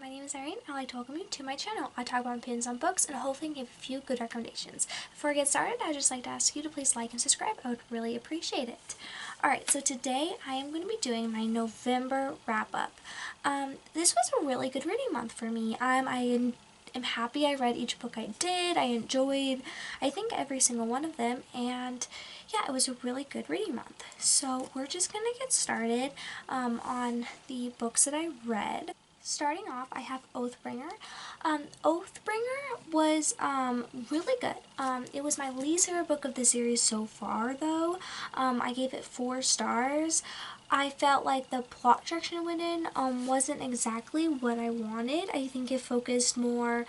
my name is Irene. I'd like to welcome you to my channel. I talk about opinions on books and hopefully give a few good recommendations. Before I get started, I'd just like to ask you to please like and subscribe. I would really appreciate it. Alright, so today I am going to be doing my November wrap-up. This was a really good reading month for me. I am happy I read each book I did. I enjoyed, I think, every single one of them, and yeah, it was a really good reading month. So we're just going to get started on the books that I read. Starting off, I have Oathbringer. Oathbringer was really good. It was my least favorite book of the series so far, though. I gave it 4 stars. I felt like the plot direction it went in wasn't exactly what I wanted. I think it focused more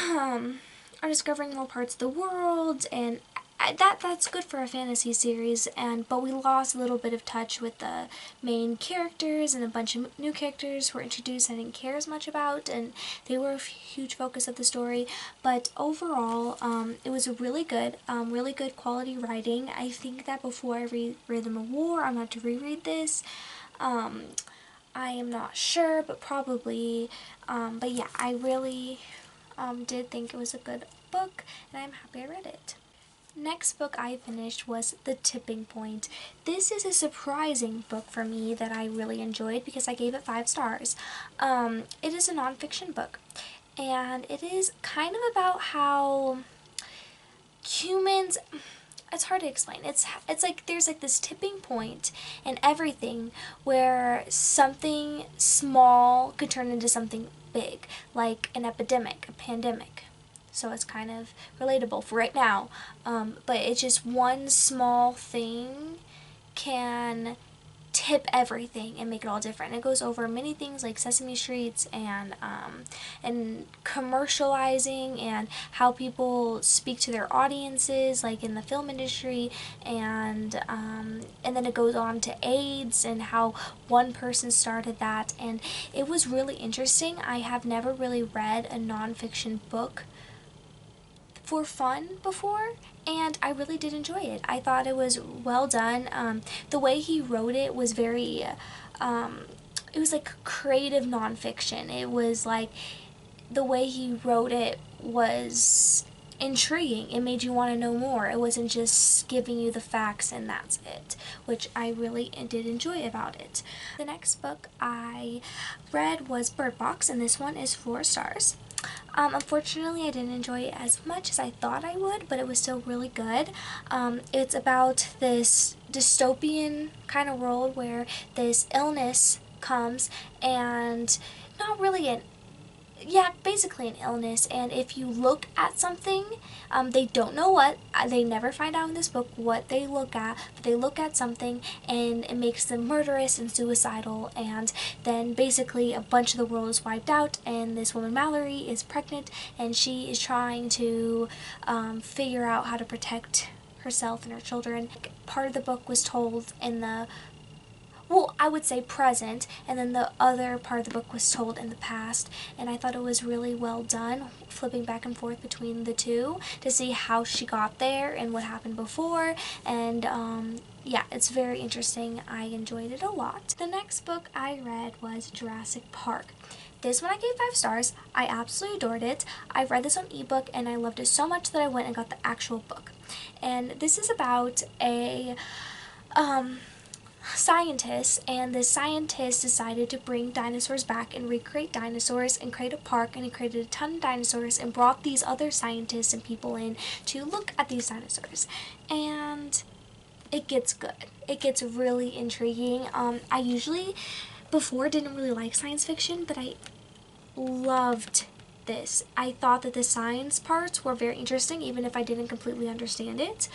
on discovering more parts of the world, and that's good for a fantasy series, but we lost a little bit of touch with the main characters, and a bunch of new characters were introduced I didn't care as much about, and they were a huge focus of the story. But overall, it was a really good quality writing. I think that before I read Rhythm of War, I'm going to have to reread this. I am not sure, but probably. But yeah, I really did think it was a good book, and I'm happy I read it. Next book I finished was The Tipping Point. This is a surprising book for me that I really enjoyed because I gave it 5 stars. It is a nonfiction book, and it is kind of about how humans, it's hard to explain. It's like there's like this tipping point in everything where something small could turn into something big, like an epidemic, a pandemic. So it's kind of relatable for right now. But it's just one small thing can tip everything and make it all different. It goes over many things like Sesame Streets and commercializing and how people speak to their audiences, like in the film industry, and then it goes on to AIDS and how one person started that, and it was really interesting. I have never really read a nonfiction book for fun before, and I really did enjoy it. I thought it was well done. The way he wrote it was very, it was like creative nonfiction. It was like, the way he wrote it was intriguing. It made you want to know more. It wasn't just giving you the facts and that's it, which I really did enjoy about it. The next book I read was Bird Box, and this one is 4 stars. Unfortunately, I didn't enjoy it as much as I thought I would, but it was still really good. It's about this dystopian kind of world where this illness comes, and not really basically an illness, and if you look at something, they don't know what, they never find out in this book what they look at, but they look at something and it makes them murderous and suicidal, and then basically a bunch of the world is wiped out, and this woman Mallory is pregnant, and she is trying to figure out how to protect herself and her children. Part of the book was told in the, well, I would say present, and then the other part of the book was told in the past, and I thought it was really well done, flipping back and forth between the two to see how she got there and what happened before, and yeah, it's very interesting. I enjoyed it a lot. The next book I read was Jurassic Park. This one I gave 5 stars. I absolutely adored it. I read this on ebook and I loved it so much that I went and got the actual book. And this is about a scientists, and the scientists decided to bring dinosaurs back and recreate dinosaurs and create a park, and he created a ton of dinosaurs and brought these other scientists and people in to look at these dinosaurs, and it gets good. It gets really intriguing. I usually before didn't really like science fiction, but I loved this. I thought that the science parts were very interesting even if I didn't completely understand it.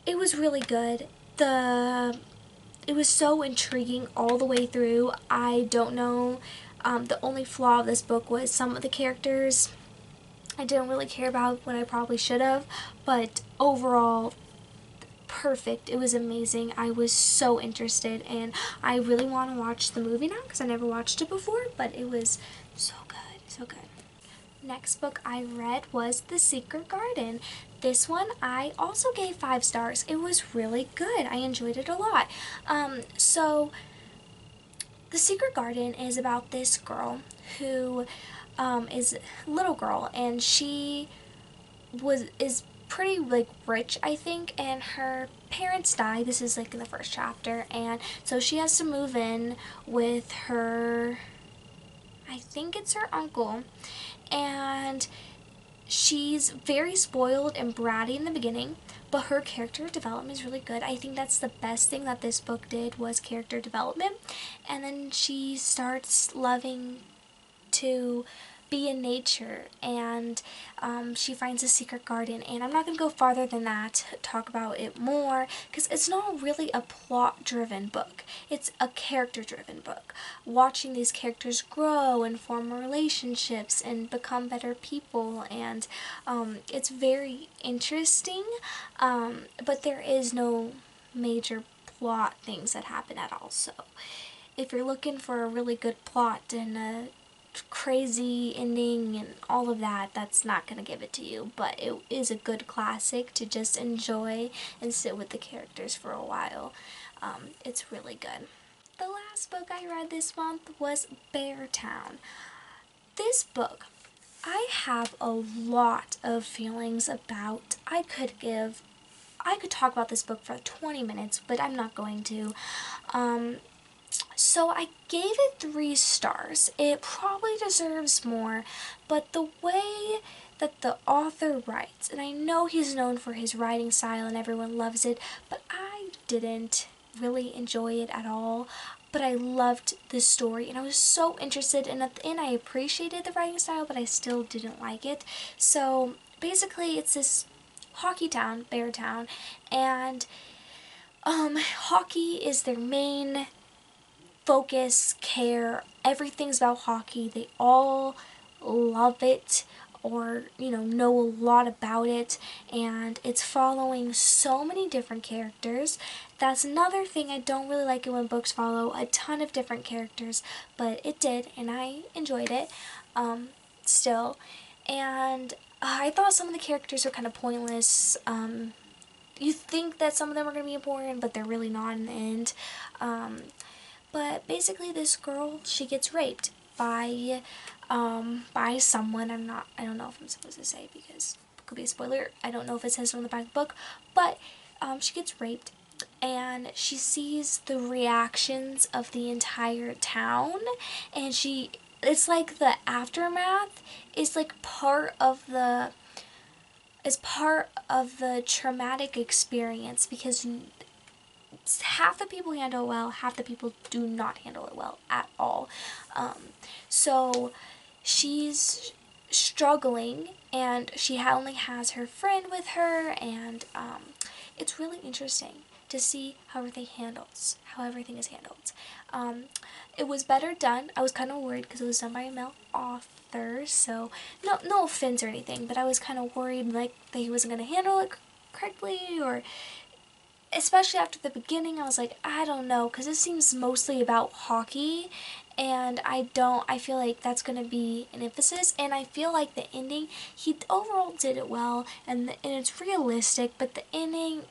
It was really good. It was so intriguing all the way through. I don't know, the only flaw of this book was some of the characters I didn't really care about what I probably should have, but overall, perfect. It was amazing. I was so interested, and I really want to watch the movie now because I never watched it before, but it was so good, so good. Next book I read was The Secret Garden. This one I also gave 5 stars. It was really good. I enjoyed it a lot. So The Secret Garden is about this girl who is a little girl, and she is pretty like rich, I think, and her parents die. This is like in the first chapter, and so she has to move in with her, I think it's her uncle, and she's very spoiled and bratty in the beginning, but her character development is really good. I think that's the best thing that this book did, was character development. And then she starts loving to be in nature, and she finds a secret garden, and I'm not going to go farther than that, talk about it more, because it's not really a plot driven book, it's a character driven book, watching these characters grow and form relationships and become better people, and it's very interesting, but there is no major plot things that happen at all. So if you're looking for a really good plot and a crazy ending and all of that, that's not going to give it to you, but it is a good classic to just enjoy and sit with the characters for a while. It's really good. The last book I read this month was Bear Town. This book, I have a lot of feelings about. I could talk about this book for 20 minutes, but I'm not going to. So I gave it 3 stars. It probably deserves more, but the way that the author writes, and I know he's known for his writing style and everyone loves it, but I didn't really enjoy it at all. But I loved the story, and I was so interested, and at the end I appreciated the writing style, but I still didn't like it. So basically it's this hockey town, Bear Town, and hockey is their main focus, care, everything's about hockey. They all love it, or know a lot about it, and it's following so many different characters. That's another thing, I don't really like it when books follow a ton of different characters, but it did, and I enjoyed it still. And I thought some of the characters were kind of pointless. You think that some of them are going to be important, but they're really not in the end. But basically this girl, she gets raped by someone. I don't know if I'm supposed to say, because it could be a spoiler. I don't know if it says so in the back of the book, but she gets raped, and she sees the reactions of the entire town, and it's like the aftermath is like part of the traumatic experience, because half the people handle it well, half the people do not handle it well at all. So she's struggling, and she only has her friend with her, and it's really interesting to see how everything is handled. It was better done. I was kind of worried because it was done by a male author, so no offense or anything, but I was kind of worried like that he wasn't going to handle it correctly, or especially after the beginning, I was like, I don't know, because it seems mostly about hockey, and I feel like that's going to be an emphasis, and I feel like the ending, he overall did it well, and it's realistic, but the ending,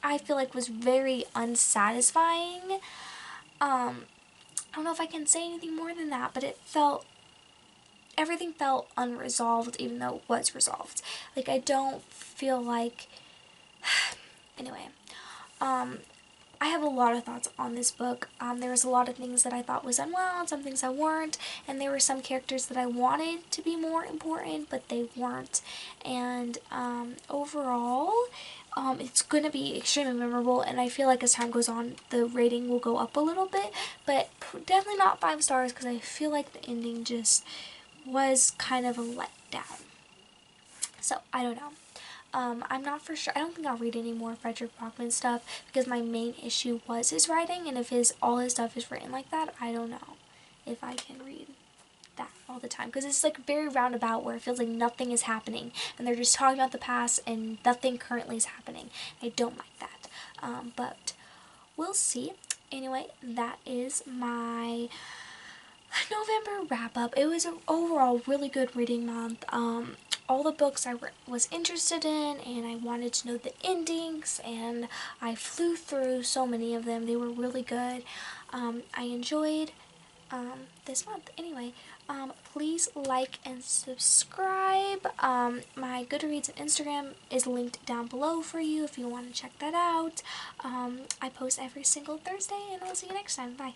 I feel like, was very unsatisfying. I don't know if I can say anything more than that, but everything felt unresolved, even though it was resolved. Like, I don't feel like, anyway. I have a lot of thoughts on this book. There was a lot of things that I thought was done well, and some things that weren't, and there were some characters that I wanted to be more important, but they weren't. And overall, it's going to be extremely memorable, and I feel like as time goes on, the rating will go up a little bit, but definitely not 5 stars, because I feel like the ending just was kind of a letdown. So, I don't know. I'm not for sure. I don't think I'll read any more Frederick Bachman stuff, because my main issue was his writing, and if all his stuff is written like that, I don't know if I can read that all the time, because it's like very roundabout, where it feels like nothing is happening, and they're just talking about the past, and nothing currently is happening. I don't like that, but we'll see. Anyway, that is my November wrap-up. It was an overall really good reading month. All the books I was interested in, and I wanted to know the endings, and I flew through so many of them. They were really good. I enjoyed this month. Anyway, please like and subscribe. My Goodreads and Instagram is linked down below for you if you want to check that out. I post every single Thursday, and I'll see you next time. Bye.